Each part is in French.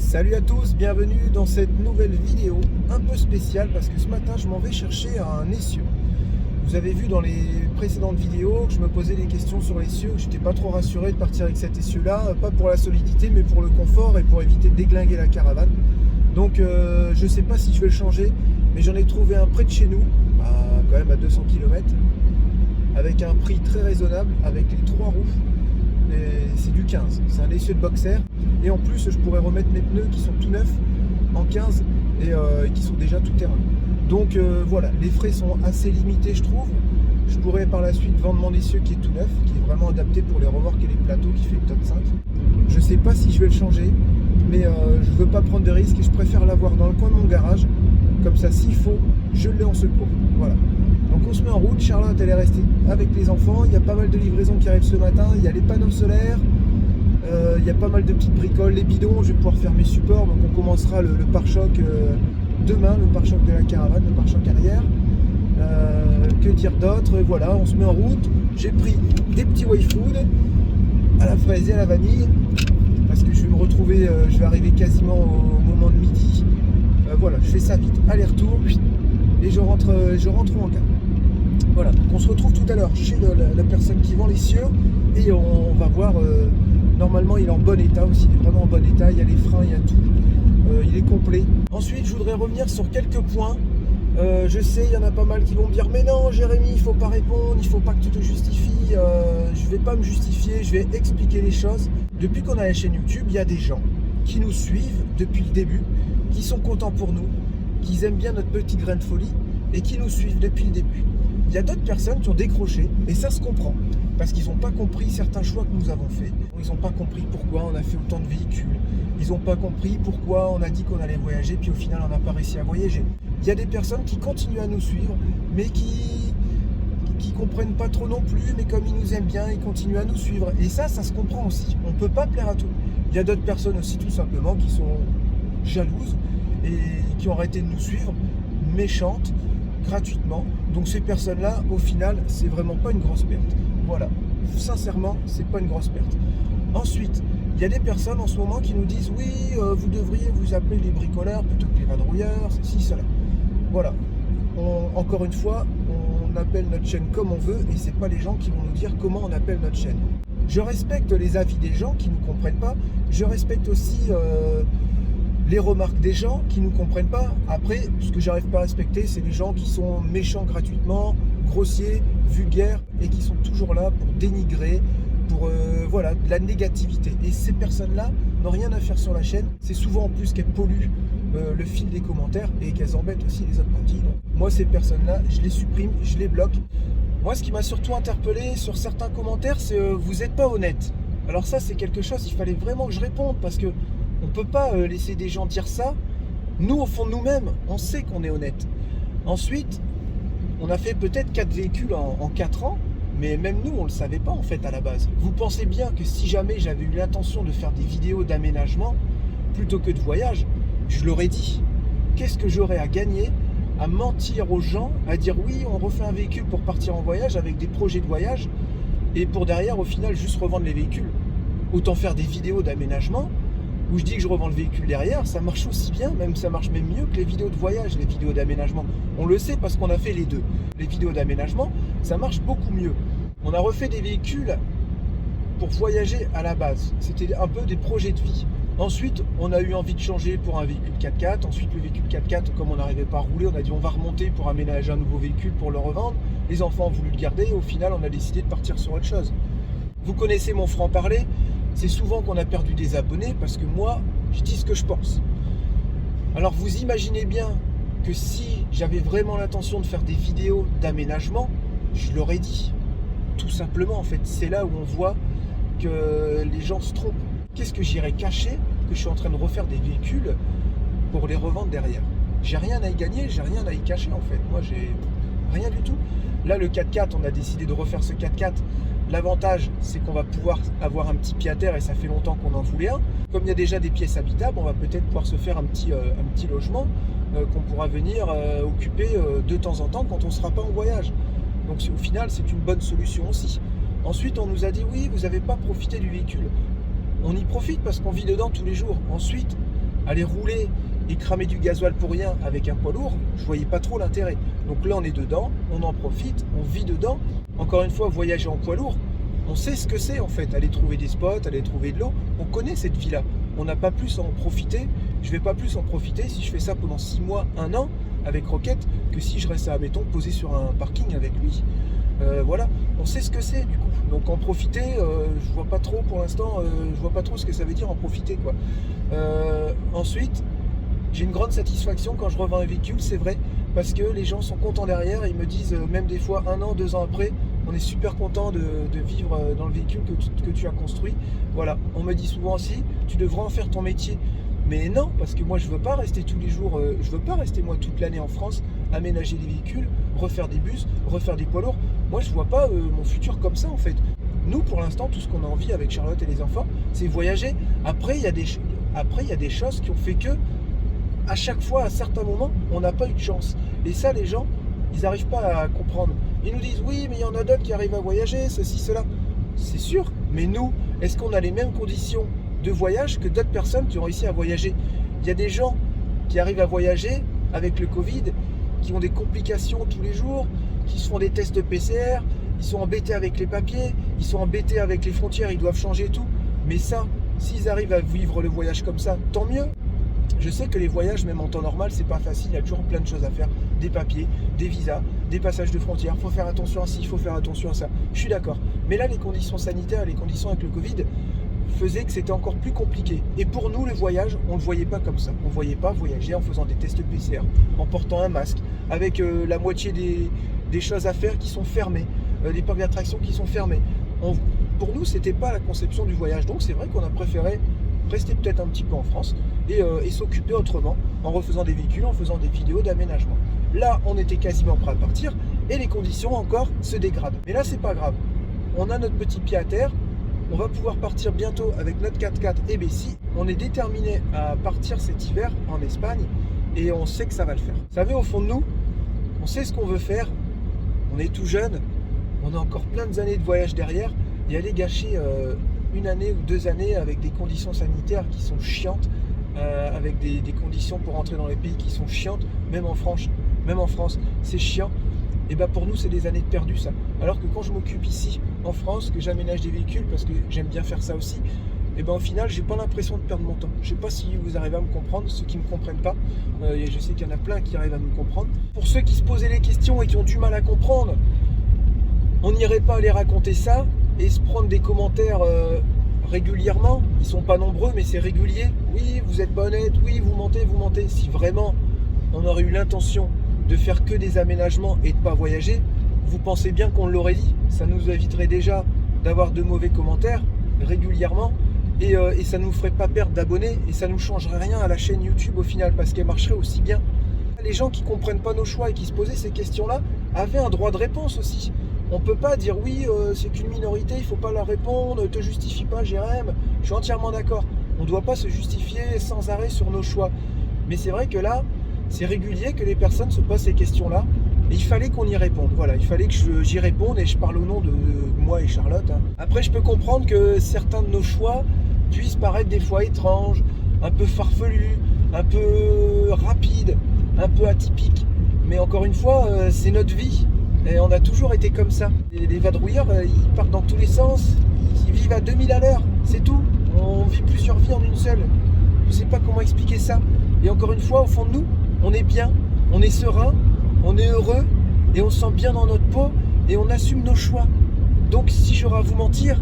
Salut à tous, bienvenue dans cette nouvelle vidéo un peu spéciale parce que ce matin je m'en vais chercher un essieu. Vous avez vu dans les précédentes vidéos que je me posais des questions sur l'essieu, que j'étais pas trop rassuré de partir avec cet essieu là, pas pour la solidité mais pour le confort et pour éviter de déglinguer la caravane. Donc je sais pas si je vais le changer, mais j'en ai trouvé un près de chez nous, quand même à 200 km, avec un prix très raisonnable, avec les 3 roues. C'est du 15, c'est un essieu de boxer et en plus je pourrais remettre mes pneus qui sont tout neufs en 15 et qui sont déjà tout terrain. Donc voilà, les frais sont assez limités je trouve. Je pourrais par la suite vendre mon essieu qui est tout neuf, qui est vraiment adapté pour les remorques et les plateaux, qui fait le top 5. Je sais pas si je vais le changer, mais je veux pas prendre de risques et je préfère l'avoir dans le coin de mon garage, comme ça s'il faut, je l'ai en secours. Voilà. Donc on se met en route, Charlotte elle est restée avec les enfants, il y a pas mal de livraisons qui arrivent ce matin, il y a les panneaux solaires, il y a pas mal de petites bricoles, les bidons, je vais pouvoir faire mes supports, donc on commencera le pare-choc demain, le pare-choc de la caravane, le pare-choc arrière. Que dire d'autre? Voilà, on se met en route, j'ai pris des petits way food à la fraise et à la vanille, parce que je vais me retrouver, je vais arriver quasiment au moment de midi. Voilà, je fais ça vite, aller-retour, et je rentre en gare. Voilà, donc on se retrouve tout à l'heure chez la personne qui vend l'essieu et on va voir, normalement il est en bon état aussi, il est vraiment en bon état, il y a les freins, il y a tout, il est complet. Ensuite je voudrais revenir sur quelques points. Je sais, il y en a pas mal qui vont me dire mais non Jérémy, il faut pas répondre, il faut pas que tu te justifies. Je vais pas me justifier, je vais expliquer les choses. Depuis qu'on a la chaîne YouTube, il y a des gens qui nous suivent depuis le début, qui sont contents pour nous, qui aiment bien notre petit grain de folie et qui nous suivent depuis le début. Il y a d'autres personnes qui ont décroché et ça se comprend parce qu'ils n'ont pas compris certains choix que nous avons faits. Ils n'ont pas compris pourquoi on a fait autant de véhicules. Ils n'ont pas compris pourquoi on a dit qu'on allait voyager puis au final on n'a pas réussi à voyager. Il y a des personnes qui continuent à nous suivre mais qui comprennent pas trop non plus, mais comme ils nous aiment bien, ils continuent à nous suivre. Et ça se comprend aussi. On ne peut pas plaire à tout. Il y a d'autres personnes aussi tout simplement qui sont jalouses et qui ont arrêté de nous suivre, méchantes, gratuitement. Donc ces personnes-là, au final, c'est vraiment pas une grosse perte. Voilà, sincèrement, c'est pas une grosse perte. Ensuite, il y a des personnes en ce moment qui nous disent oui, vous devriez vous appeler les bricoleurs plutôt que les vadrouilleurs, ceci, cela. Voilà. Encore une fois, on appelle notre chaîne comme on veut et c'est pas les gens qui vont nous dire comment on appelle notre chaîne. Je respecte les avis des gens qui ne nous comprennent pas. Je respecte aussi les remarques des gens qui ne nous comprennent pas. Après, ce que j'arrive pas à respecter, c'est les gens qui sont méchants gratuitement, grossiers, vulgaires et qui sont toujours là pour dénigrer, pour voilà, de la négativité. Et ces personnes-là n'ont rien à faire sur la chaîne. C'est souvent en plus qu'elles polluent le fil des commentaires et qu'elles embêtent aussi les autres parties. Donc, moi, ces personnes-là, je les supprime, je les bloque. Moi, ce qui m'a surtout interpellé sur certains commentaires, c'est vous n'êtes pas honnête. Alors ça, c'est quelque chose, il fallait vraiment que je réponde parce que on ne peut pas laisser des gens dire ça. Nous, au fond de nous-mêmes, on sait qu'on est honnête. Ensuite, on a fait peut-être 4 véhicules en 4 ans, mais même nous, on ne le savait pas en fait à la base. Vous pensez bien que si jamais j'avais eu l'intention de faire des vidéos d'aménagement plutôt que de voyage, je l'aurais dit. Qu'est-ce que j'aurais à gagner à mentir aux gens, à dire oui, on refait un véhicule pour partir en voyage avec des projets de voyage et pour derrière, au final, juste revendre les véhicules. Autant faire des vidéos d'aménagement où je dis que je revends le véhicule derrière, ça marche aussi bien, même ça marche même mieux que les vidéos de voyage, les vidéos d'aménagement. On le sait parce qu'on a fait les deux. Les vidéos d'aménagement, ça marche beaucoup mieux. On a refait des véhicules pour voyager à la base. C'était un peu des projets de vie. Ensuite, on a eu envie de changer pour un véhicule 4x4. Ensuite, le véhicule 4x4, comme on n'arrivait pas à rouler, on a dit on va remonter pour aménager un nouveau véhicule pour le revendre. Les enfants ont voulu le garder et au final, on a décidé de partir sur autre chose. Vous connaissez mon franc-parler. C'est souvent qu'on a perdu des abonnés parce que moi, je dis ce que je pense. Alors vous imaginez bien que si j'avais vraiment l'intention de faire des vidéos d'aménagement, je l'aurais dit. Tout simplement en fait, c'est là où on voit que les gens se trompent. Qu'est-ce que j'irais cacher que je suis en train de refaire des véhicules pour les revendre derrière? J'ai rien à y gagner, j'ai rien à y cacher en fait. Moi j'ai rien du tout. Là le 4x4, on a décidé de refaire ce 4x4. L'avantage, c'est qu'on va pouvoir avoir un petit pied à terre et ça fait longtemps qu'on en voulait un. Comme il y a déjà des pièces habitables, on va peut-être pouvoir se faire un petit logement qu'on pourra venir occuper de temps en temps quand on ne sera pas en voyage. Donc au final, c'est une bonne solution aussi. Ensuite, on nous a dit oui, vous n'avez pas profité du véhicule. On y profite parce qu'on vit dedans tous les jours. Ensuite, aller rouler et cramer du gasoil pour rien avec un poids lourd, je voyais pas trop l'intérêt. Donc là, on est dedans, on en profite, on vit dedans. Encore une fois, voyager en poids lourd, on sait ce que c'est en fait, aller trouver des spots, aller trouver de l'eau. On connaît cette vie-là. On n'a pas plus à en profiter. Je vais pas plus en profiter si je fais ça pendant 6 mois, 1 an avec Rocket que si je reste à béton posé sur un parking avec lui. Voilà, on sait ce que c'est du coup. Donc en profiter, je vois pas trop pour l'instant, je vois pas trop ce que ça veut dire en profiter quoi. Ensuite, j'ai une grande satisfaction quand je revends un véhicule, c'est vrai, parce que les gens sont contents derrière et ils me disent, même des fois 1 an, 2 ans après, on est super content de vivre dans le véhicule que tu as construit. Voilà, on me dit souvent aussi, tu devrais en faire ton métier. Mais non, parce que moi je veux pas rester tous les jours, je veux pas rester moi toute l'année en France, aménager des véhicules, refaire des bus, refaire des poids lourds. Moi je vois pas mon futur comme ça en fait. Nous pour l'instant, tout ce qu'on a envie avec Charlotte et les enfants, c'est voyager. Après il y a des choses qui ont fait que à chaque fois, à certains moments, on n'a pas eu de chance. Et ça, les gens, ils n'arrivent pas à comprendre. Ils nous disent, oui, mais il y en a d'autres qui arrivent à voyager, ceci, cela. C'est sûr, mais nous, est-ce qu'on a les mêmes conditions de voyage que d'autres personnes qui ont réussi à voyager? Il y a des gens qui arrivent à voyager avec le Covid, qui ont des complications tous les jours, qui se font des tests de PCR, ils sont embêtés avec les papiers, ils sont embêtés avec les frontières, ils doivent changer tout. Mais ça, s'ils arrivent à vivre le voyage comme ça, tant mieux. Je sais que les voyages, même en temps normal, c'est pas facile, il y a toujours plein de choses à faire, des papiers, des visas, des passages de frontières, il faut faire attention à ci, il faut faire attention à ça, je suis d'accord. Mais là, les conditions sanitaires, les conditions avec le Covid faisaient que c'était encore plus compliqué. Et pour nous, le voyage, on ne le voyait pas comme ça. On ne voyait pas voyager en faisant des tests PCR, en portant un masque, avec la moitié des choses à faire qui sont fermées, des parcs d'attractions qui sont fermés. Pour nous, c'était pas la conception du voyage, donc c'est vrai qu'on a préféré rester peut-être un petit peu en France et s'occuper autrement en refaisant des véhicules, en faisant des vidéos d'aménagement. Là, on était quasiment prêt à partir et les conditions encore se dégradent. Mais là, c'est pas grave. On a notre petit pied à terre. On va pouvoir partir bientôt avec notre 4x4 et Bessie. On est déterminé à partir cet hiver en Espagne et on sait que ça va le faire. Vous savez, au fond de nous, on sait ce qu'on veut faire. On est tout jeune. On a encore plein d'années de voyage derrière et aller gâcher 1 année ou 2 années avec des conditions sanitaires qui sont chiantes, avec des conditions pour entrer dans les pays qui sont chiantes, même en France, c'est chiant. Et bien pour nous, c'est des années de perdu ça. Alors que quand je m'occupe ici en France, que j'aménage des véhicules, parce que j'aime bien faire ça aussi, et bien au final, j'ai pas l'impression de perdre mon temps. Je sais pas si vous arrivez à me comprendre, ceux qui me comprennent pas, et je sais qu'il y en a plein qui arrivent à me comprendre. Pour ceux qui se posaient les questions et qui ont du mal à comprendre, on n'irait pas aller raconter ça et se prendre des commentaires régulièrement. Ils sont pas nombreux, mais c'est régulier. Oui, vous êtes pas honnête, oui, vous mentez. Si vraiment on aurait eu l'intention de faire que des aménagements et de pas voyager, vous pensez bien qu'on l'aurait dit. Ça nous éviterait déjà d'avoir de mauvais commentaires régulièrement et ça nous ferait pas perdre d'abonnés et ça nous changerait rien à la chaîne YouTube au final parce qu'elle marcherait aussi bien. Les gens qui comprennent pas nos choix et qui se posaient ces questions-là avaient un droit de réponse aussi. On peut pas dire oui, c'est qu'une minorité, il faut pas leur répondre, te justifie pas Jérém, je suis entièrement d'accord. On ne doit pas se justifier sans arrêt sur nos choix. Mais c'est vrai que là, c'est régulier que les personnes se posent ces questions-là et il fallait qu'on y réponde. Voilà, il fallait que j'y réponde et je parle au nom de moi et Charlotte. Après, je peux comprendre que certains de nos choix puissent paraître des fois étranges, un peu farfelus, un peu rapides, un peu atypiques. Mais encore une fois, c'est notre vie. Et on a toujours été comme ça. Les vadrouilleurs, ils partent dans tous les sens, ils vivent à 2000 à l'heure, c'est tout. On vit plusieurs vies en une seule. Je ne sais pas comment expliquer ça. Et encore une fois, au fond de nous, on est bien, on est serein, on est heureux, et on se sent bien dans notre peau, et on assume nos choix. Donc si j'aurais à vous mentir,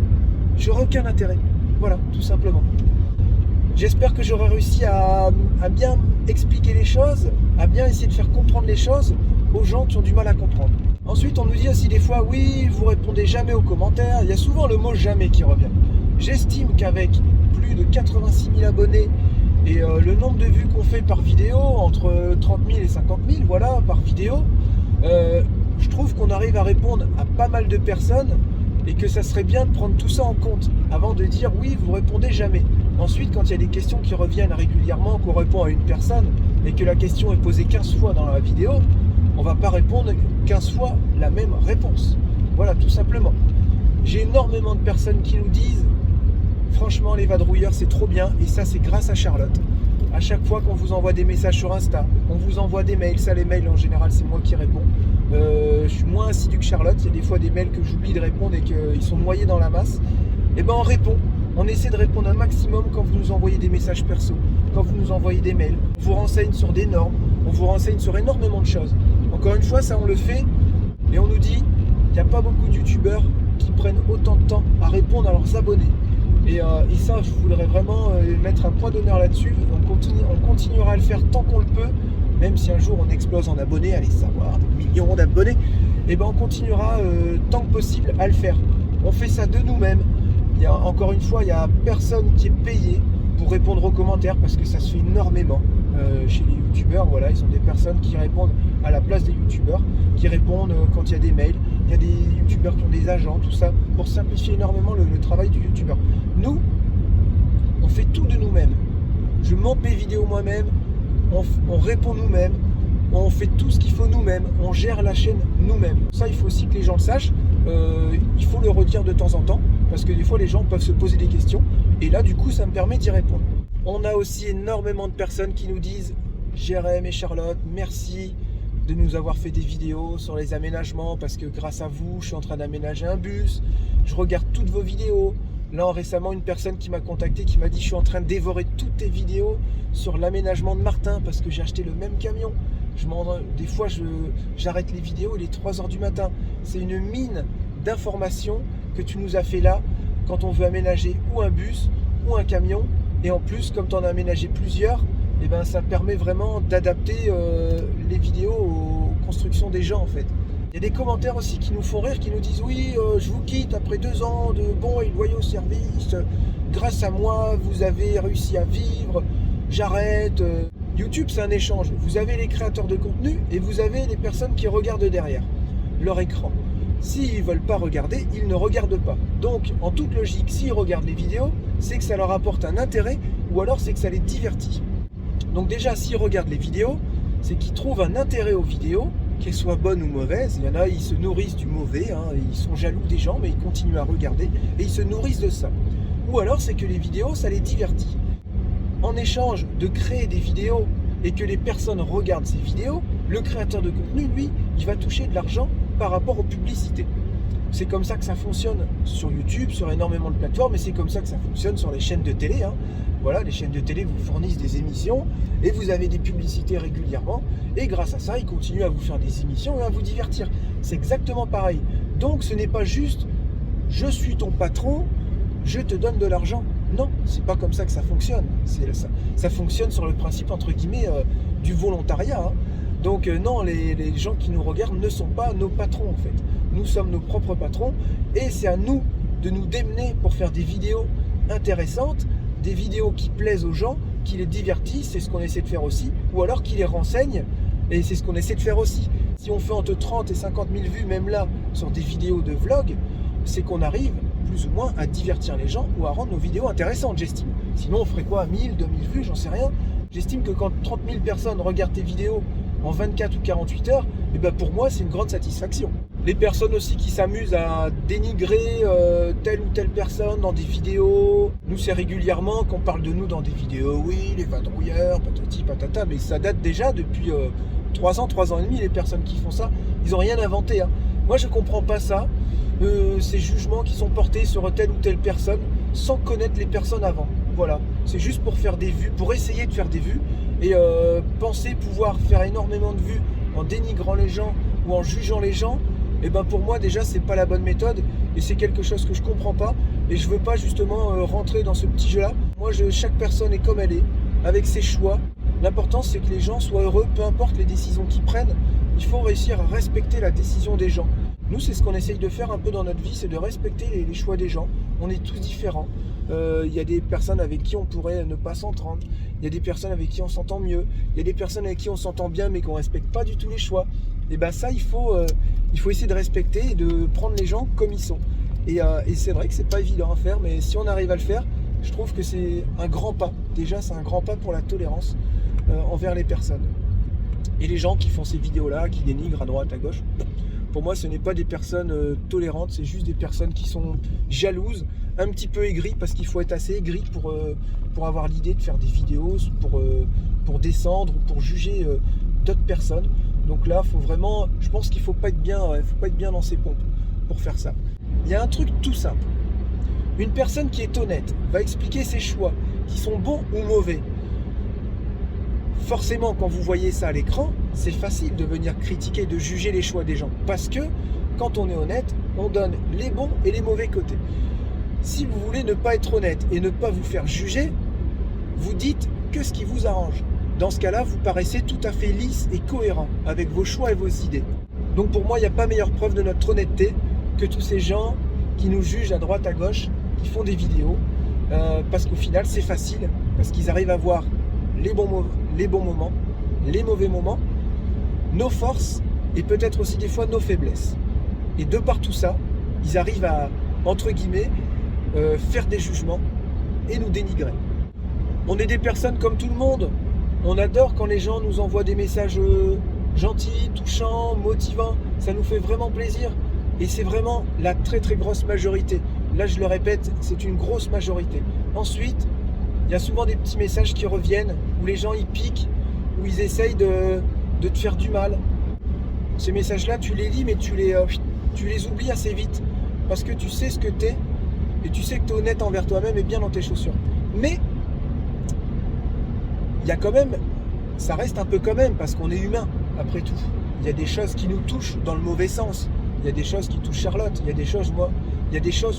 j'aurais aucun intérêt. Voilà, tout simplement. J'espère que j'aurai réussi à bien expliquer les choses, à bien essayer de faire comprendre les choses aux gens qui ont du mal à comprendre. Ensuite, on nous dit aussi des fois, oui, vous répondez jamais aux commentaires. Il y a souvent le mot jamais qui revient. J'estime qu'avec plus de 86 000 abonnés et le nombre de vues qu'on fait par vidéo, entre 30 000 et 50 000, voilà, par vidéo, je trouve qu'on arrive à répondre à pas mal de personnes et que ça serait bien de prendre tout ça en compte avant de dire oui, vous répondez jamais. Ensuite, quand il y a des questions qui reviennent régulièrement, qu'on répond à une personne et que la question est posée 15 fois dans la vidéo, on ne va pas répondre 15 fois la même réponse. Voilà, tout simplement. J'ai énormément de personnes qui nous disent franchement, les vadrouilleurs, c'est trop bien. Et ça, c'est grâce à Charlotte. À chaque fois qu'on vous envoie des messages sur Insta, on vous envoie des mails. Ça, les mails, en général, c'est moi qui réponds. Je suis moins assidu que Charlotte. Il y a des fois des mails que j'oublie de répondre et qu'ils sont noyés dans la masse. Et ben on répond. On essaie de répondre un maximum quand vous nous envoyez des messages perso, quand vous nous envoyez des mails. On vous renseigne sur des normes, on vous renseigne sur énormément de choses. Encore une fois, ça on le fait et on nous dit, il n'y a pas beaucoup de youtubeurs qui prennent autant de temps à répondre à leurs abonnés. Et ça, je voudrais vraiment mettre un point d'honneur là-dessus. On continuera à le faire tant qu'on le peut, même si un jour on explose en abonnés, allez savoir, des millions d'abonnés, et ben on continuera tant que possible à le faire. On fait ça de nous-mêmes. Encore une fois, il n'y a personne qui est payé pour répondre aux commentaires parce que ça se fait énormément chez les youtubeurs. Voilà, ils sont des personnes qui répondent à la place des youtubeurs, qui répondent quand il y a des mails. Il y a des youtubeurs qui ont des agents, tout ça, pour simplifier énormément le travail du youtubeur. Nous, on fait tout de nous-mêmes. Je monte mes vidéos moi-même, on répond nous-mêmes, on fait tout ce qu'il faut nous-mêmes, on gère la chaîne nous-mêmes. Ça, il faut aussi que les gens le sachent. Il faut le redire de temps en temps, parce que des fois, les gens peuvent se poser des questions. Et là, du coup, ça me permet d'y répondre. On a aussi énormément de personnes qui nous disent « Jérém et Charlotte, merci de nous avoir fait des vidéos sur les aménagements, parce que grâce à vous, je suis en train d'aménager un bus. Je regarde toutes vos vidéos. » Là, récemment, une personne qui m'a contacté, qui m'a dit « Je suis en train de dévorer toutes tes vidéos sur l'aménagement de Martin, parce que j'ai acheté le même camion. » Des fois, j'arrête les vidéos, il est 3 h du matin. C'est une mine d'informations que tu nous as fait là, quand on veut aménager ou un bus ou un camion. Et en plus, comme tu en as aménagé plusieurs, eh ben, ça permet vraiment d'adapter les vidéos aux constructions des gens en fait. Il y a des commentaires aussi qui nous font rire, qui nous disent « Oui, je vous quitte après 2 ans de bons et loyaux services. Grâce à moi, vous avez réussi à vivre. J'arrête. » YouTube, c'est un échange. Vous avez les créateurs de contenu et vous avez les personnes qui regardent derrière leur écran. S'ils ne veulent pas regarder, ils ne regardent pas. Donc, en toute logique, s'ils regardent les vidéos, c'est que ça leur apporte un intérêt ou alors c'est que ça les divertit. Donc déjà, s'ils regardent les vidéos, c'est qu'ils trouvent un intérêt aux vidéos, qu'elles soient bonnes ou mauvaises. Il y en a, ils se nourrissent du mauvais, hein, ils sont jaloux des gens, mais ils continuent à regarder et ils se nourrissent de ça. Ou alors, c'est que les vidéos, ça les divertit. En échange de créer des vidéos et que les personnes regardent ces vidéos, le créateur de contenu, lui, il va toucher de l'argent par rapport aux publicités. C'est comme ça que ça fonctionne sur YouTube, sur énormément de plateformes, et c'est comme ça que ça fonctionne sur les chaînes de télé. Hein. Voilà, les chaînes de télé vous fournissent des émissions et vous avez des publicités régulièrement, et grâce à ça, ils continuent à vous faire des émissions et à vous divertir. C'est exactement pareil. Donc ce n'est pas juste « je suis ton patron, je te donne de l'argent ». Non, c'est pas comme ça que ça fonctionne. Ça fonctionne sur le principe, entre guillemets, du volontariat. Hein. Donc non, les gens qui nous regardent ne sont pas nos patrons en fait. Nous sommes nos propres patrons et c'est à nous de nous démener pour faire des vidéos intéressantes, des vidéos qui plaisent aux gens, qui les divertissent, c'est ce qu'on essaie de faire aussi, ou alors qui les renseignent et c'est ce qu'on essaie de faire aussi. Si on fait entre 30 et 50 000 vues, même là, sur des vidéos de vlog, c'est qu'on arrive plus ou moins à divertir les gens ou à rendre nos vidéos intéressantes, j'estime. Sinon, on ferait quoi, 1000, 2000 vues, j'en sais rien. J'estime que quand 30 000 personnes regardent tes vidéos en 24 ou 48 heures, et ben pour moi, c'est une grande satisfaction. Les personnes aussi qui s'amusent à dénigrer telle ou telle personne dans des vidéos, nous, c'est régulièrement qu'on parle de nous dans des vidéos, oui, les vadrouilleurs, patati patata, mais ça date déjà depuis 3 ans, 3 ans et demi, les personnes qui font ça, ils n'ont rien inventé. Hein. Moi, je comprends pas ça. Ces jugements qui sont portés sur telle ou telle personne sans connaître les personnes avant. Voilà, c'est juste pour faire des vues, pour essayer de faire des vues et penser pouvoir faire énormément de vues en dénigrant les gens ou en jugeant les gens. Et ben pour moi déjà c'est pas la bonne méthode et c'est quelque chose que je comprends pas et je veux pas justement rentrer dans ce petit jeu là. Moi chaque personne est comme elle est, avec ses choix. L'important c'est que les gens soient heureux, peu importe les décisions qu'ils prennent. Il faut réussir à respecter la décision des gens. Nous, c'est ce qu'on essaye de faire un peu dans notre vie, c'est de respecter les choix des gens. On est tous différents. Il y a des personnes avec qui on pourrait ne pas s'entendre. Il y a des personnes avec qui on s'entend mieux. Il y a des personnes avec qui on s'entend bien, mais qu'on ne respecte pas du tout les choix. Et bien ça, il faut essayer de respecter et de prendre les gens comme ils sont. Et c'est vrai que c'est pas évident à faire, mais si on arrive à le faire, je trouve que c'est un grand pas. Déjà, c'est un grand pas pour la tolérance envers les personnes. Et les gens qui font ces vidéos-là, qui dénigrent à droite, à gauche, Pour moi, ce n'est pas des personnes tolérantes, c'est juste des personnes qui sont jalouses, un petit peu aigries, parce qu'il faut être assez aigri pour avoir l'idée de faire des vidéos, pour descendre ou pour juger d'autres personnes. Donc là, faut vraiment, je pense qu'il ne faut pas être bien dans ses pompes pour faire ça. Il y a un truc tout simple. Une personne qui est honnête va expliquer ses choix, qui sont bons ou mauvais. Forcément, quand vous voyez ça à l'écran, c'est facile de venir critiquer, de juger les choix des gens. Parce que, quand on est honnête, on donne les bons et les mauvais côtés. Si vous voulez ne pas être honnête et ne pas vous faire juger, vous dites que ce qui vous arrange. Dans ce cas-là, vous paraissez tout à fait lisse et cohérent avec vos choix et vos idées. Donc pour moi, il n'y a pas meilleure preuve de notre honnêteté que tous ces gens qui nous jugent à droite, à gauche, qui font des vidéos. Parce qu'au final, c'est facile, parce qu'ils arrivent à voir les bons moments, les mauvais moments, nos forces et peut-être aussi des fois nos faiblesses. Et de par tout ça, ils arrivent à, entre guillemets, faire des jugements et nous dénigrer. On est des personnes comme tout le monde. On adore quand les gens nous envoient des messages gentils, touchants, motivants. Ça nous fait vraiment plaisir. Et c'est vraiment la très très grosse majorité. Là, je le répète, c'est une grosse majorité. Ensuite, il y a souvent des petits messages qui reviennent, où les gens ils piquent, où ils essayent de te faire du mal. Ces messages-là, tu les lis, mais tu les oublies assez vite. Parce que tu sais ce que t'es, et tu sais que tu es honnête envers toi-même et bien dans tes chaussures. Mais, il y a quand même, ça reste un peu quand même, parce qu'on est humain, après tout. Il y a des choses qui nous touchent dans le mauvais sens. Il y a des choses qui touchent Charlotte. Il y a des choses,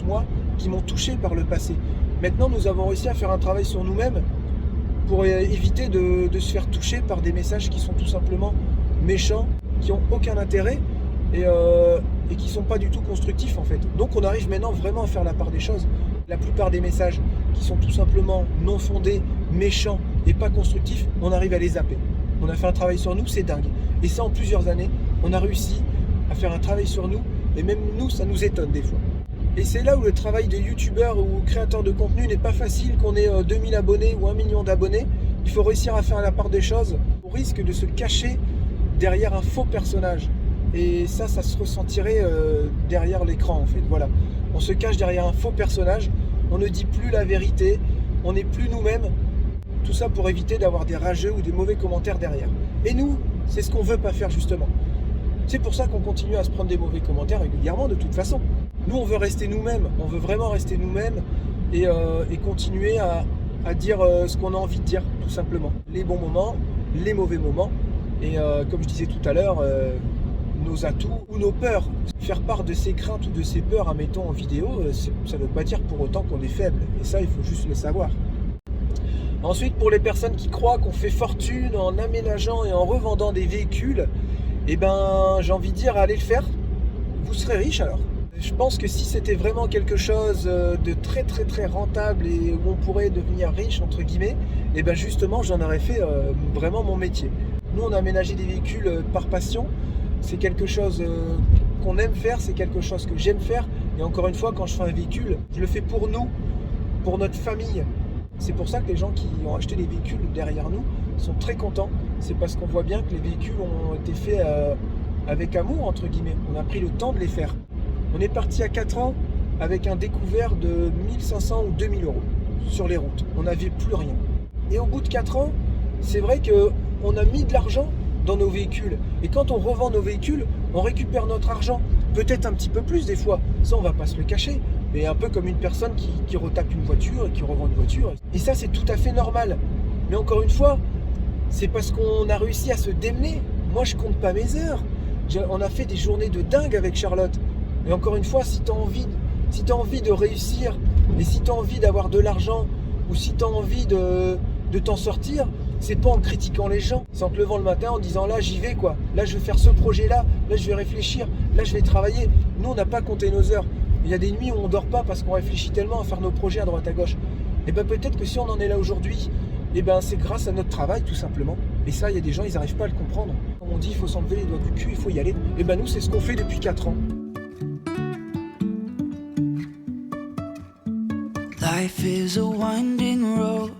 moi, qui m'ont touché par le passé. Maintenant, nous avons réussi à faire un travail sur nous-mêmes pour éviter de se faire toucher par des messages qui sont tout simplement méchants, qui n'ont aucun intérêt et qui ne sont pas du tout constructifs en fait. Donc on arrive maintenant vraiment à faire la part des choses. La plupart des messages qui sont tout simplement non fondés, méchants et pas constructifs, on arrive à les zapper. On a fait un travail sur nous, c'est dingue. Et ça en plusieurs années, on a réussi à faire un travail sur nous et même nous, ça nous étonne des fois. Et c'est là où le travail de youtubeur ou créateur de contenu n'est pas facile, qu'on ait 2000 abonnés ou 1 million d'abonnés. Il faut réussir à faire la part des choses. On risque de se cacher derrière un faux personnage. Et ça se ressentirait derrière l'écran en fait. Voilà. On se cache derrière un faux personnage, on ne dit plus la vérité, on n'est plus nous-mêmes. Tout ça pour éviter d'avoir des rageux ou des mauvais commentaires derrière. Et nous, c'est ce qu'on veut pas faire justement. C'est pour ça qu'on continue à se prendre des mauvais commentaires régulièrement de toute façon. Nous, on veut rester nous-mêmes, on veut vraiment rester nous-mêmes et continuer à dire ce qu'on a envie de dire, tout simplement. Les bons moments, les mauvais moments, et comme je disais tout à l'heure, nos atouts ou nos peurs. Faire part de ses craintes ou de ses peurs, admettons, en vidéo, ça ne veut pas dire pour autant qu'on est faible, et ça, il faut juste le savoir. Ensuite, pour les personnes qui croient qu'on fait fortune en aménageant et en revendant des véhicules, eh ben, j'ai envie de dire, allez le faire, vous serez riche alors. Je pense que si c'était vraiment quelque chose de très très très rentable et où on pourrait devenir riche entre guillemets, et ben justement j'en aurais fait vraiment mon métier. Nous on a aménagé des véhicules par passion, c'est quelque chose qu'on aime faire, c'est quelque chose que j'aime faire, et encore une fois quand je fais un véhicule, je le fais pour nous, pour notre famille. C'est pour ça que les gens qui ont acheté les véhicules derrière nous sont très contents, c'est parce qu'on voit bien que les véhicules ont été faits avec amour entre guillemets, on a pris le temps de les faire. On est parti à 4 ans avec un découvert de 1500 ou 2000 euros sur les routes. On n'avait plus rien. Et au bout de 4 ans, c'est vrai qu'on a mis de l'argent dans nos véhicules. Et quand on revend nos véhicules, on récupère notre argent. Peut-être un petit peu plus des fois. Ça, on va pas se le cacher. Mais un peu comme une personne qui retape une voiture et qui revend une voiture. Et ça, c'est tout à fait normal. Mais encore une fois, c'est parce qu'on a réussi à se démener. Moi, je compte pas mes heures. On a fait des journées de dingue avec Charlotte. Et encore une fois, si tu as envie de réussir, et si tu as envie d'avoir de l'argent, ou si tu as envie de t'en sortir, c'est pas en critiquant les gens, c'est en te levant le matin en disant là j'y vais quoi, là je vais faire ce projet-là, là je vais réfléchir, là je vais travailler. Nous on n'a pas compté nos heures. Il y a des nuits où on dort pas parce qu'on réfléchit tellement à faire nos projets à droite à gauche. Et bien peut-être que si on en est là aujourd'hui, et ben c'est grâce à notre travail tout simplement. Et ça, il y a des gens, ils n'arrivent pas à le comprendre. Comme on dit, il faut s'enlever les doigts du cul, il faut y aller. Et ben nous, c'est ce qu'on fait depuis 4 ans. Life is a winding road,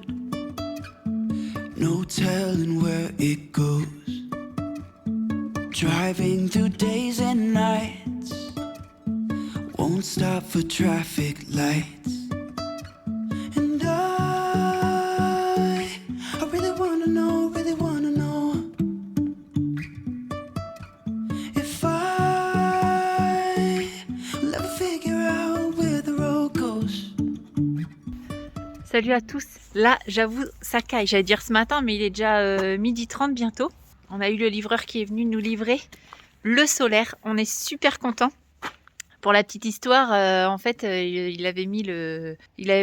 no telling where it goes. Driving through days and nights, won't stop for traffic lights. And I really wanna know if I'll ever figure out where the road goes. Salut à tous. Là, j'avoue, ça caille. J'allais dire ce matin, mais il est déjà 12h30 bientôt. On a eu le livreur qui est venu nous livrer le solaire. On est super contents. Pour la petite histoire, en fait, il avait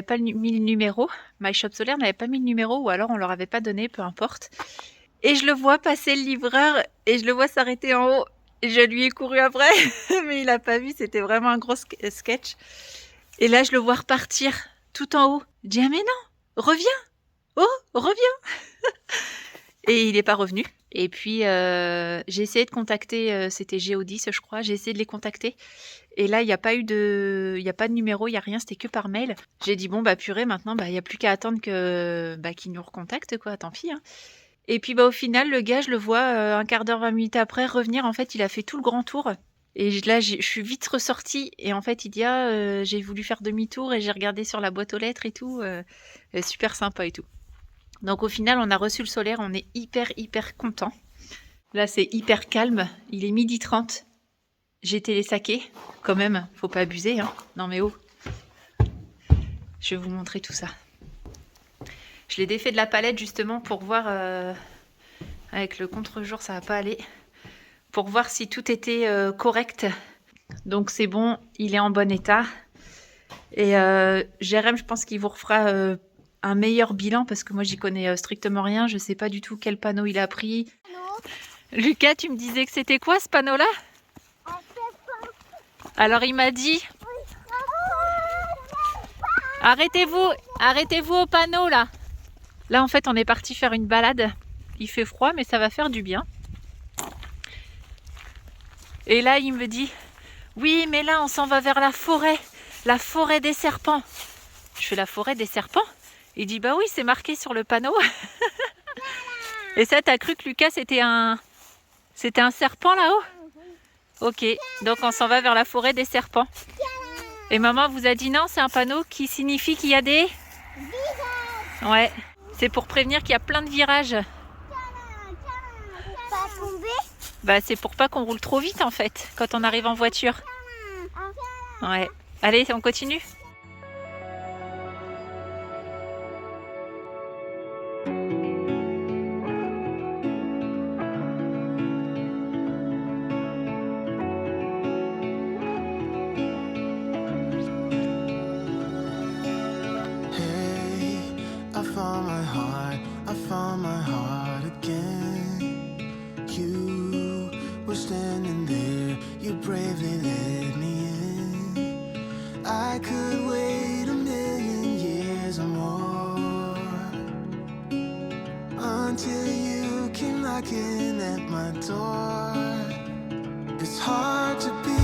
pas mis le numéro. My Shop Solaire n'avait pas mis le numéro, ou alors on leur avait pas donné, peu importe. Et je le vois passer le livreur et je le vois s'arrêter en haut. Et je lui ai couru après, mais il a pas vu. C'était vraiment un gros sketch. Et là, je le vois repartir tout en haut. Je dis ah mais non, reviens. Oh, reviens. Et il n'est pas revenu. Et puis, j'ai essayé de contacter, c'était Géodis, je crois. J'ai essayé de les contacter. Et là, il n'y a pas de numéro, il n'y a rien, c'était que par mail. J'ai dit, bon, bah purée, maintenant, bah, il n'y a plus qu'à attendre qu'ils nous recontactent, quoi, tant pis. Hein. Et puis, bah, au final, le gars, je le vois un quart d'heure, 20 minutes après revenir. En fait, il a fait tout le grand tour. Et là, je suis vite ressortie. Et en fait, il dit, j'ai voulu faire demi-tour et j'ai regardé sur la boîte aux lettres et tout. Super sympa et tout. Donc au final, on a reçu le solaire, on est hyper content. Là, c'est hyper calme, il est 12h30. J'ai télésaqué, quand même, faut pas abuser, hein. Non mais oh. Je vais vous montrer tout ça. Je l'ai défait de la palette justement pour voir, avec le contre-jour, ça va pas aller, pour voir si tout était correct. Donc c'est bon, il est en bon état. Et Jérém, je pense qu'il vous refera un meilleur bilan parce que moi j'y connais strictement rien, je sais pas du tout quel panneau il a pris. Non. Lucas, tu me disais que c'était quoi ce panneau là? Alors il m'a dit arrêtez-vous au panneau là. Là en fait on est parti faire une balade, il fait froid mais ça va faire du bien. Et là il me dit oui mais là on s'en va vers la forêt des serpents. Je fais la forêt des serpents? Il dit bah oui, c'est marqué sur le panneau. Et ça, t'as cru que Lucas c'était un serpent là-haut? Ok, donc on s'en va vers la forêt des serpents. Et maman vous a dit non, c'est un panneau qui signifie qu'il y a des virages. Ouais, c'est pour prévenir qu'il y a plein de virages. Pas tomber? Bah c'est pour pas qu'on roule trop vite en fait quand on arrive en voiture. Ouais. Allez, on continue. I found my heart again. You were standing there, you bravely led me in. I could wait 1,000,000 years or more until you came knocking at my door. It's hard to be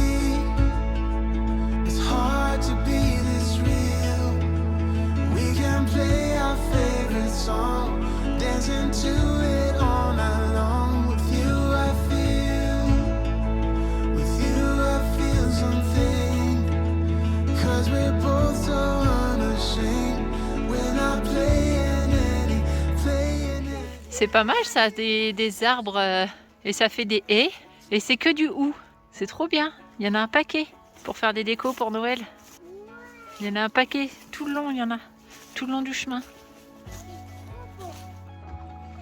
this real. We can play our favorite song, dancing to it all night long. With you I feel something, 'cause we're both so unashamed. We're not playing any. C'est pas mal ça, des arbres et ça fait des haies et c'est que du hou. C'est trop bien, il y en a un paquet pour faire des décos pour Noël. Il y en a un paquet, tout le long il y en a, tout le long du chemin.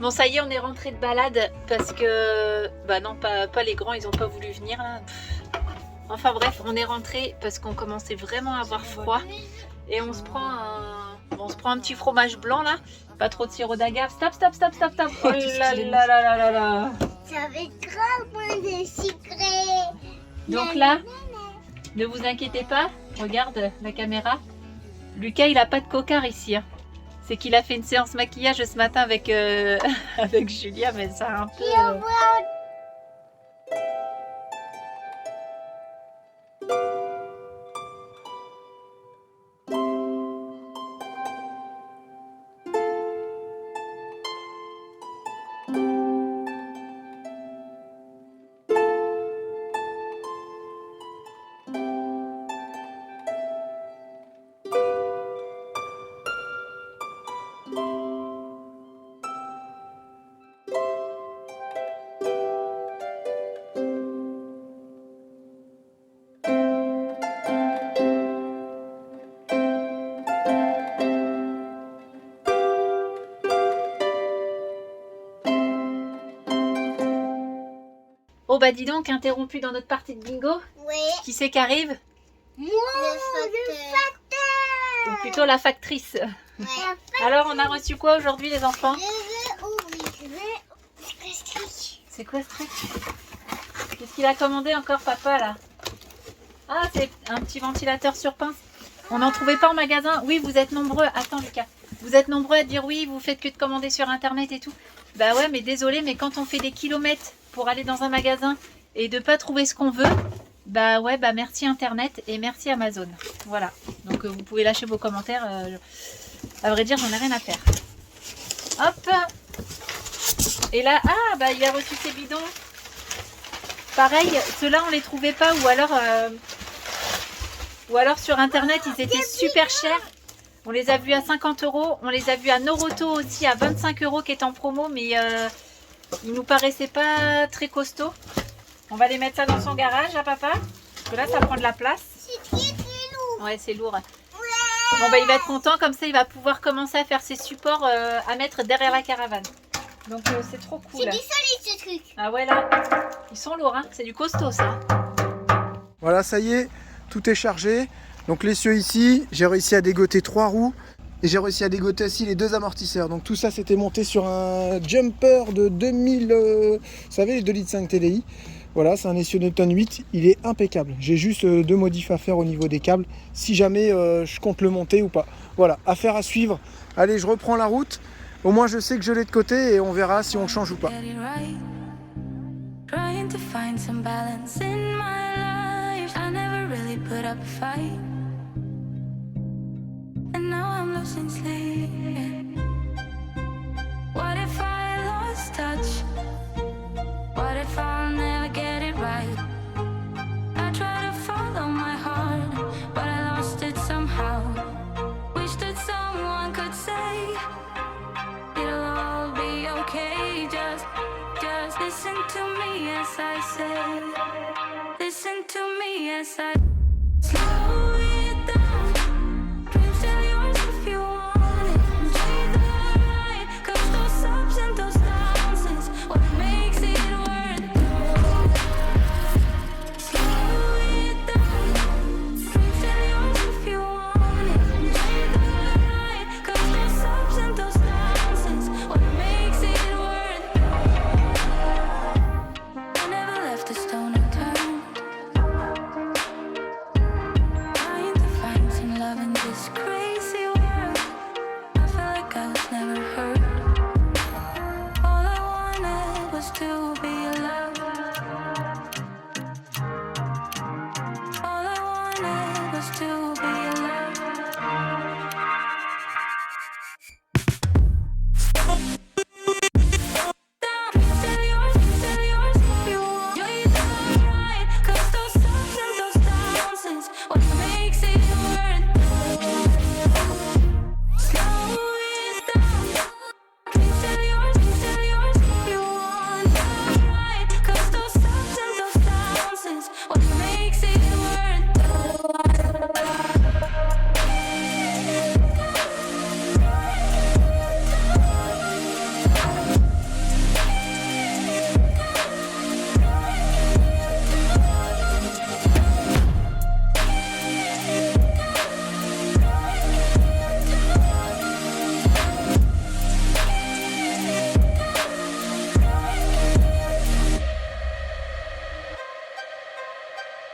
Bon ça y est, on est rentré de balade parce que... Bah non, pas les grands, ils ont pas voulu venir là. Enfin bref, on est rentré parce qu'on commençait vraiment à avoir froid. Et on se prend un petit fromage blanc là. Pas trop de sirop d'agave. Stop. Oh là là. Ça va être grave moins de sucré. Donc là, ne vous inquiétez pas. Regarde la caméra. Lucas, il a pas de cocard ici. Hein. C'est qu'il a fait une séance maquillage ce matin avec, avec Julia, mais ça a un peu... Oh bah dis donc, interrompu dans notre partie de bingo. Oui. Qui c'est qui arrive? Moi, le facteur. Ou plutôt la factrice. Ouais. Alors on a reçu quoi aujourd'hui les enfants? Je veux ouvrir. Je veux... C'est quoi ce truc? Qu'est-ce qu'il a commandé encore papa là? Ah c'est un petit ventilateur sur pince. On n'en trouvait pas en magasin. Oui vous êtes nombreux. Attends Lucas. Vous êtes nombreux à dire oui, vous faites que de commander sur internet et tout. Bah ouais mais désolé mais quand on fait des kilomètres pour aller dans un magasin et de pas trouver ce qu'on veut, bah ouais bah merci internet et merci Amazon. Voilà. Donc vous pouvez lâcher vos commentaires. À vrai dire j'en ai rien à faire. Hop. Et là, ah bah il a reçu ses bidons. Pareil, ceux-là on les trouvait pas ou alors sur internet ils étaient super chers. On les a vus à 50 €, on les a vus à Noroto aussi à 25 € qui est en promo mais ils nous paraissaient pas très costauds. On va les mettre ça dans son garage à papa. Parce que là ça prend de la place. C'est très lourd. Ouais c'est lourd. Bon bah il va être content comme ça il va pouvoir commencer à faire ses supports à mettre derrière la caravane. Donc c'est trop cool. C'est du solide ce truc. Ah ouais là, ils sont lourds, hein. C'est du costaud ça. Voilà, ça y est, tout est chargé. Donc l'essieu ici, j'ai réussi à dégoter 3 roues et j'ai réussi à dégoter aussi les 2 amortisseurs. Donc tout ça c'était monté sur un jumper de 2000, vous savez les 2,5 litres TDI. Voilà, c'est un essieu Newton 8, il est impeccable. J'ai juste 2 modifs à faire au niveau des câbles, si jamais je compte le monter ou pas. Voilà, affaire à suivre. Allez, je reprends la route. Au moins je sais que je l'ai de côté et on verra si on change ou pas. Get it right. Trying to find some balance in my life. I never really put up a fight. And now I'm losing sleep. What if I lost touch? What if I'll never get it right? I try to follow my heart, but I lost it somehow. Wish that someone could say it'll all be okay. Just listen to me as I say. Listen to me as I slow it down. Dreams are yours if you want it. Enjoy the ride, 'cause those ups and those downs is what makes it worth it. Slow it down. Dreams are yours if you want it. Enjoy the ride, 'cause those ups and those downs is what makes it worth it. I never left a stone unturned. Trying to find some love in this crazy world. I feel like I was never hurt. All I wanted was to be loved. All I wanted was to be loved. Dreams are yours if you want. Enjoy the ride, 'cause those ups and those downs is what makes it worth it. Slow it down. Dreams are yours if you want the ride, 'cause those ups and those downs is what makes it worth it.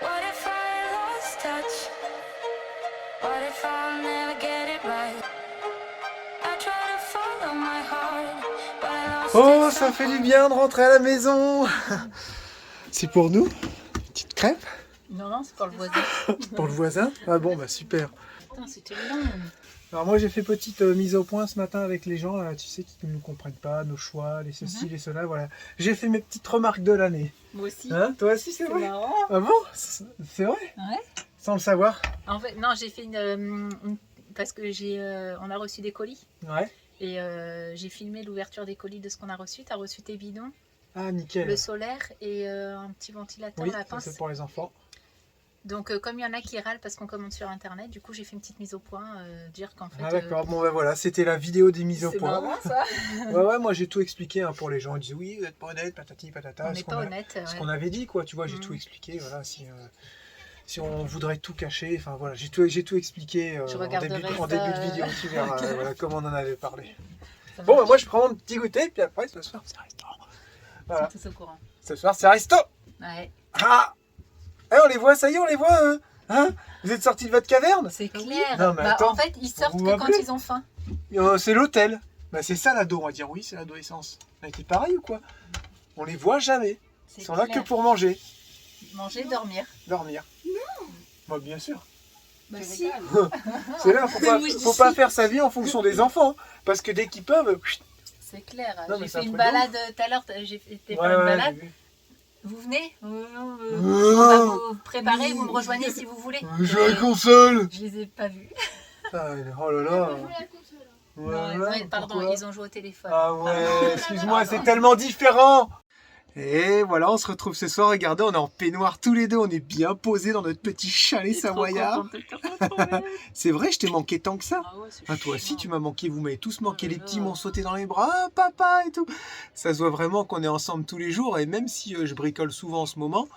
What if I lost touch? What if I'll never get it right? I try to follow my heart, but I lost Oh, it ça fait du bien de rentrer à la maison. C'est pour nous, petite crêpe Non, non, c'est pour le voisin. pour le voisin. Ah bon, bah super. Putain, c'était long. Alors moi j'ai fait petite mise au point ce matin avec les gens, là, tu sais, qui ne nous comprennent pas, nos choix, les ceci, les cela, voilà. J'ai fait mes petites remarques de l'année. Moi aussi. Hein, toi aussi c'est C'est vrai? marrant. Ah bon? C'est vrai? Ouais. Sans le savoir? En fait, non, j'ai fait parce que on a reçu des colis Ouais. et j'ai filmé l'ouverture des colis de ce qu'on a reçu. T'as reçu tes bidons, Ah nickel. le solaire et un petit ventilateur, Oui, la ça, pince. c'est pour les enfants. Donc, comme il y en a qui râlent parce qu'on commande sur Internet, du coup, j'ai fait une petite mise au point, dire qu'en fait... Ah d'accord, bon ben voilà, c'était la vidéo des mises au c'est point. marrant, ça. Ouais, moi j'ai tout expliqué pour les gens. Ils disent oui, vous êtes pas honnête, patati patata. On n'est pas honnête. Ce ouais. qu'on avait dit, quoi, tu vois, j'ai Mm. tout expliqué. Voilà, si on voudrait tout cacher, enfin voilà, j'ai tout expliqué Je en regarderai début ça, de vidéo, tu verras voilà, comment on en avait parlé. Ça Bon, marche. ben, moi je prends mon petit goûter, puis après ce soir c'est resto. Ils Voilà, sont tous au courant. ce soir c'est resto. Ouais. Ah, on les voit, ça y est, on les voit, hein. Vous êtes sortis de votre caverne? C'est clair. Non, mais Bah, attends, en fait, ils sortent vous que quand m'appelez ils ont faim. C'est l'hôtel. Bah, c'est ça l'ado, on va dire oui, c'est l'adolescence. Ça a été pareil ou quoi? On les voit jamais. C'est Ils sont là que clair. pour manger, Manger, dormir. dormir. Non. Bah, bien sûr. Bah si. C'est là, faut pas faire sa vie en fonction des enfants. Parce que dès qu'ils peuvent. C'est clair. Non, mais J'ai c'est un fait une truc de balade tout à l'heure. J'ai fait Ouais, faire une balade. j'ai vu. Vous venez on va vous préparer, vous me rejoignez si vous voulez. J'ai la console. Je les ai pas vus. Ah, oh là là. Non, Voilà, ouais, pardon, pourquoi ils ont joué au téléphone. Ah ouais, excuse-moi, c'est tellement différent. Et voilà, on se retrouve ce soir. Regardez, on est en peignoir tous les deux. On est bien posés dans notre petit chalet savoyard. C'est vrai, je t'ai manqué tant que ça. Ah, toi aussi, tu m'as manqué. Vous m'avez tous manqué. Les petits m'ont sauté dans les bras. Ah, papa et tout. Ça se voit vraiment qu'on est ensemble tous les jours. Et même si je bricole souvent en ce moment,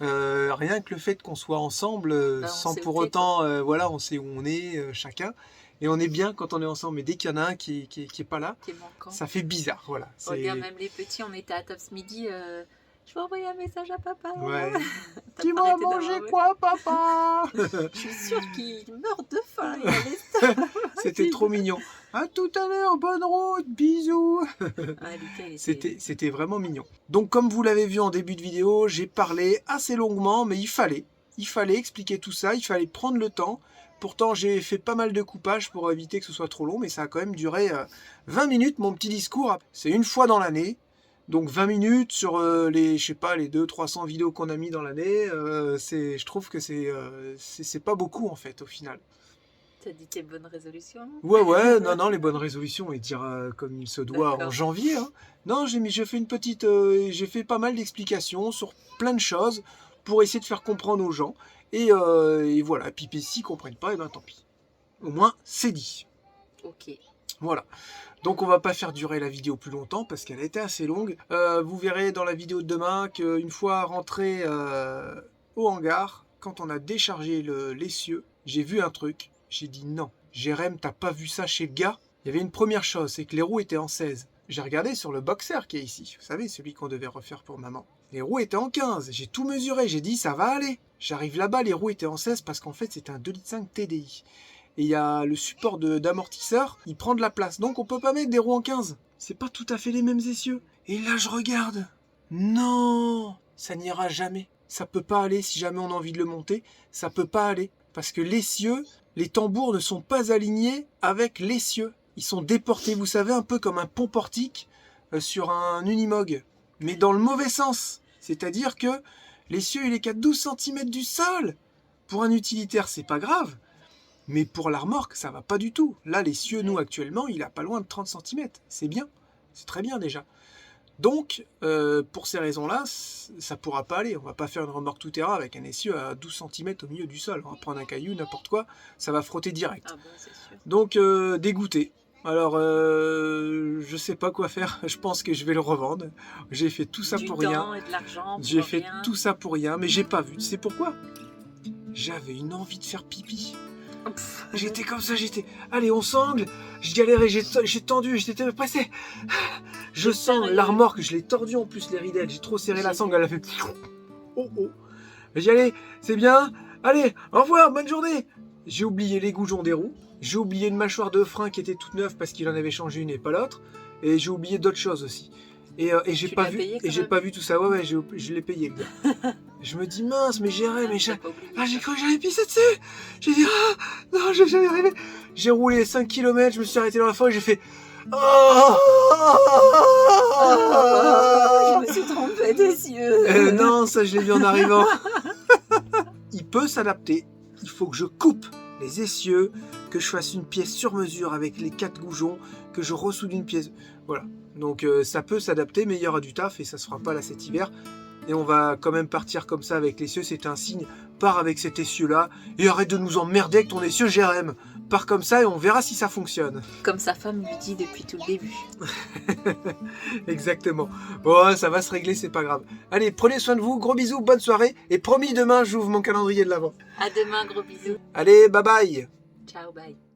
rien que le fait qu'on soit ensemble, on sans sait pour où t'es, autant, voilà, on sait où on est, chacun. Et on est bien quand on est ensemble. Mais dès qu'il y en a un qui est pas là, Qui est manquant. ça fait bizarre. Voilà. C'est- Regarde, même les petits, on était à Tops Midi. Je vais envoyer un message à papa. Ouais. T'as Tu pas m'as arrêté mangé d'avoir- quoi, papa? Je suis sûre qu'il meurt de faim. Il avait ça. C'était trop mignon. À tout à l'heure, bonne route, bisous. Ah, Lucas, il était- C'était vraiment mignon. Donc comme vous l'avez vu en début de vidéo, j'ai parlé assez longuement, mais il fallait expliquer tout ça, il fallait prendre le temps. Pourtant j'ai fait pas mal de coupage pour éviter que ce soit trop long, mais ça a quand même duré 20 minutes mon petit discours. C'est une fois dans l'année. Donc 20 minutes sur les 200-300 vidéos qu'on a mis dans l'année, je trouve que c'est pas beaucoup en fait au final. T'as dit tes bonnes résolutions, non? Ouais, non, les bonnes résolutions, et dire comme il se doit en D'accord. janvier. Hein. Non, j'ai fait pas mal d'explications sur plein de choses pour essayer de faire comprendre aux gens. Et voilà, puis s'ils comprennent pas, et ben tant pis. Au moins, c'est dit. Ok. Voilà. Donc on va pas faire durer la vidéo plus longtemps parce qu'elle a été assez longue. Vous verrez dans la vidéo de demain qu'une fois rentré au hangar, quand on a déchargé l'essieu, j'ai vu un truc. J'ai dit non, Jérém, t'as pas vu ça chez le gars? Il y avait une première chose, c'est que les roues étaient en 16. J'ai regardé sur le boxer qui est ici, vous savez, celui qu'on devait refaire pour maman. Les roues étaient en 15, j'ai tout mesuré, j'ai dit ça va aller. J'arrive là-bas, les roues étaient en 16 parce qu'en fait c'est un 2,5 litres TDI. Et il y a le support d'amortisseur, il prend de la place, donc on peut pas mettre des roues en 15. C'est pas tout à fait les mêmes essieux. Et là je regarde, non, ça n'ira jamais. Ça peut pas aller si jamais on a envie de le monter, ça peut pas aller. Parce que l'essieu, les tambours ne sont pas alignés avec l'essieu. Ils sont déportés, vous savez, un peu comme un pont portique sur un Unimog. Mais dans le mauvais sens. C'est-à-dire que l'essieu, il est qu'à 12 cm du sol. Pour un utilitaire, c'est pas grave. Mais pour la remorque, ça va pas du tout. Là, l'essieu, nous, actuellement, il a pas loin de 30 cm. C'est bien. C'est très bien déjà. Donc, pour ces raisons-là, ça pourra pas aller. On va pas faire une remorque tout-terrain avec un essieu à 12 cm au milieu du sol. On va prendre un caillou, n'importe quoi, ça va frotter direct. Ah bon, c'est sûr. Donc, dégoûté. Alors, je sais pas quoi faire. Je pense que je vais le revendre. J'ai fait tout ça Du pour temps rien. et de l'argent. J'ai pour fait rien. tout ça pour rien, mais j'ai pas vu. Tu sais pourquoi? J'avais une envie de faire pipi. Pff, J'étais comme ça, allez, on sangle. Je galérais, j'ai tendu, j'étais pressé. Je sens sérieux? la remorque, je l'ai tordu en plus, les ridelles. J'ai trop serré la J'ai sangle, elle a fait. Oh. J'ai allé, c'est bien. Allez, au revoir, bonne journée. J'ai oublié les goujons des roues. J'ai oublié une mâchoire de frein qui était toute neuve parce qu'il en avait changé une et pas l'autre. Et j'ai oublié d'autres choses aussi. Et j'ai Tu pas l'as vu. payé, Et quand j'ai même pas vu tout ça. Ouais, je l'ai payé, le gars. Je me dis mince, mais j'ai mais t'as pas oublié. j'ai cru que j'allais pisser dessus. J'ai dit non, j'ai jamais rêvé. J'ai roulé 5 km, je me suis arrêté dans la forêt, j'ai fait Je me suis trompée des yeux. non, ça je l'ai vu en arrivant. Il peut s'adapter. Il faut que je coupe les essieux, que je fasse une pièce sur mesure avec les 4 goujons, que je ressoude une pièce. Voilà. Donc ça peut s'adapter, mais il y aura du taf et ça se fera pas là cet hiver. Et on va quand même partir comme ça avec l'essieu. C'est un signe pars avec cet essieu-là et arrête de nous emmerder avec ton essieu Jérém. Pars comme ça et on verra si ça fonctionne. Comme sa femme lui dit depuis tout le début. Exactement. Bon, ça va se régler, c'est pas grave. Allez, prenez soin de vous, gros bisous, bonne soirée. Et promis, demain, j'ouvre mon calendrier de l'Avent. À demain, gros bisous. Allez, bye bye. Ciao, bye.